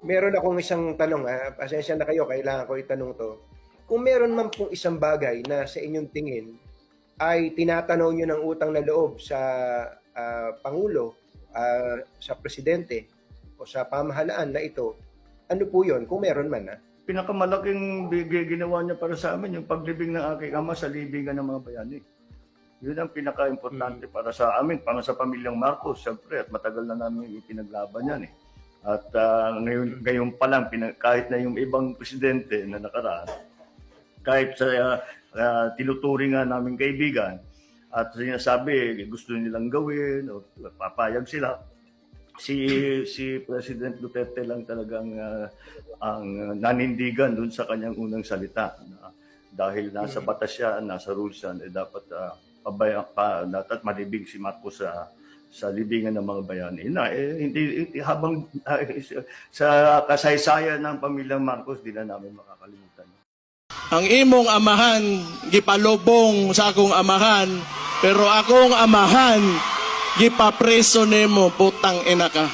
Meron akong isang tanong, pasensya na kayo, kailangan ko itanong to. Kung meron man pong isang bagay na sa inyong tingin ay tinatanaw nyo ng utang na loob sa Pangulo, sa Presidente, o sa pamahalaan na ito, ano po yun, kung meron man? Pinakamalaking ginawa niya para sa amin, yung paglibing ng aking ama sa libingan ng mga bayani. Yun ang pinaka-importante para sa amin, para sa pamilyang Marcos, siyempre, at matagal na namin ipinaglaban yan eh. At ngayon pa lang, kahit na yung ibang presidente na nakaraan, kahit sa tinuturing nga naming kaibigan, at sinasabi gusto nilang gawin, o papayag sila, si President Duterte lang talagang ang nanindigan dun sa kanyang unang salita. Dahil nasa batas yan, nasa rules yan, dapat dapat malibing si Marcos sa libingan ng mga bayani. Hindi habang sa kasaysayan ng pamilyang Marcos, di na namin makakalimutan. Ang imong amahan gipalubong sa akong amahan, pero akong amahan gipapreso nimo, putang ina ka.